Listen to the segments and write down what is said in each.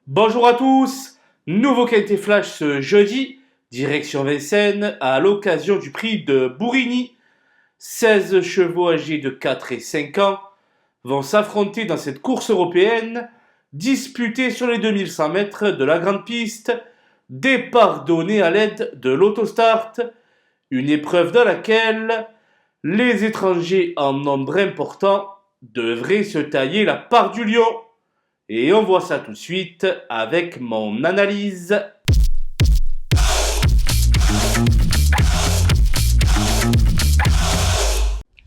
Bonjour à tous, nouveau qualité flash ce jeudi, direction Vincennes à l'occasion du prix de Bourigny. 16 chevaux âgés de 4 et 5 ans vont s'affronter dans cette course européenne disputée sur les 2100 mètres de la grande piste, départ donné à l'aide de l'autostart, une épreuve dans laquelle les étrangers en nombre important devraient se tailler la part du lion. Et on voit ça tout de suite avec mon analyse.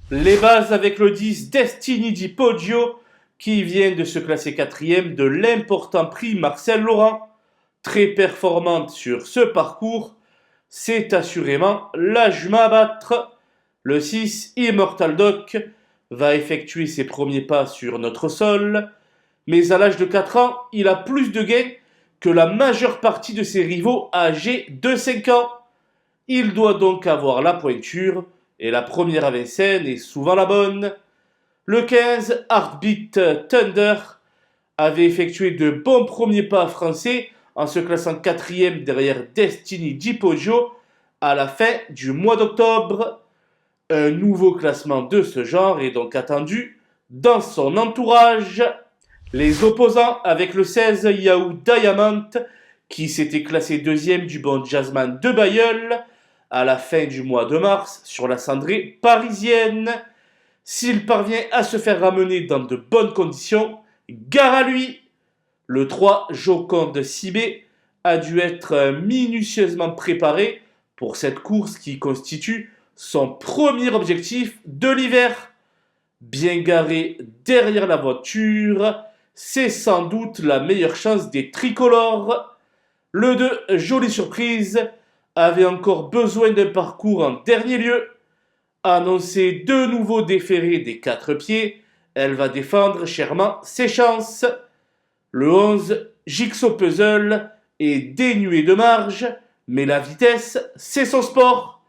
Les bases avec le 10 Destiny di Poggio qui vient de se classer quatrième de l'important prix Marcel Laurent. Très performante sur ce parcours, c'est assurément la jument à battre. Le 6 Immortal Doc va effectuer ses premiers pas sur notre sol. Mais à l'âge de 4 ans, il a plus de gains que la majeure partie de ses rivaux âgés de 5 ans. Il doit donc avoir la pointure, et la première à Vincennes est souvent la bonne. Le 15, Heartbeat Thunder, avait effectué de bons premiers pas français en se classant quatrième derrière Destiny di Poggio à la fin du mois d'octobre. Un nouveau classement de ce genre est donc attendu dans son entourage. Les opposants avec le 16 Yahoo Diamond qui s'était classé deuxième du bon Jazzman de Bayeul à la fin du mois de mars sur la cendrée parisienne. S'il parvient à se faire ramener dans de bonnes conditions, gare à lui. Le 3 Joconde Sibé a dû être minutieusement préparé pour cette course qui constitue son premier objectif de l'hiver. Bien garé derrière la voiture, c'est sans doute la meilleure chance des tricolores. Le 2, jolie surprise, avait encore besoin d'un parcours en dernier lieu. Annoncée de nouveau déférée des 4 pieds, elle va défendre chèrement ses chances. Le 11, Jigsaw Puzzle, est dénué de marge, mais la vitesse, c'est son sport.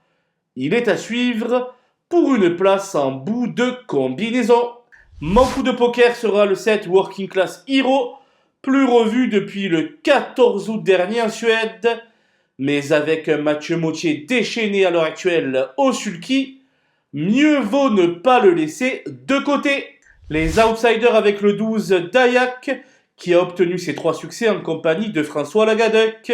Il est à suivre pour une place en bout de combinaison. Mon coup de poker sera le 7 Working Class Hero, plus revu depuis le 14 août dernier en Suède, mais avec un Mathieu Mauthier déchaîné à l'heure actuelle au sulky, mieux vaut ne pas le laisser de côté. Les outsiders avec le 12 Dayak, qui a obtenu ses 3 succès en compagnie de François Lagadec.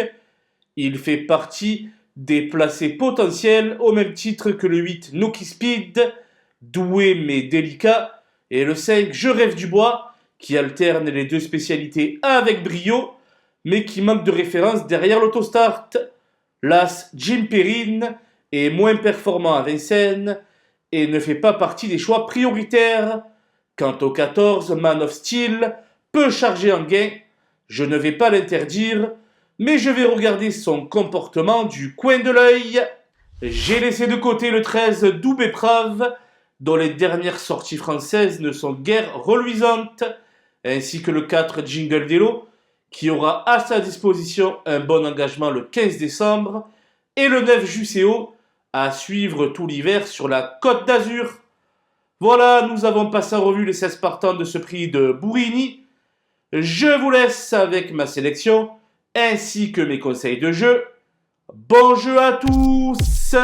Il fait partie des placés potentiels au même titre que le 8 Nookie Speed, doué mais délicat, et le 5 Je rêve du bois, qui alterne les deux spécialités avec brio, mais qui manque de référence derrière l'autostart. L'As Jim Perrine est moins performant à Vincennes et ne fait pas partie des choix prioritaires. Quant au 14 Man of Steel, peu chargé en gain, je ne vais pas l'interdire, mais je vais regarder son comportement du coin de l'œil. J'ai laissé de côté le 13 Doux Épreuve, dont les dernières sorties françaises ne sont guère reluisantes, ainsi que le 4 Jingle Delo, qui aura à sa disposition un bon engagement le 15 décembre, et le 9 Juséo, à suivre tout l'hiver sur la Côte d'Azur. Voilà, nous avons passé en revue les 16 partants de ce prix de Bourigny. Je vous laisse avec ma sélection, ainsi que mes conseils de jeu. Bon jeu à tous!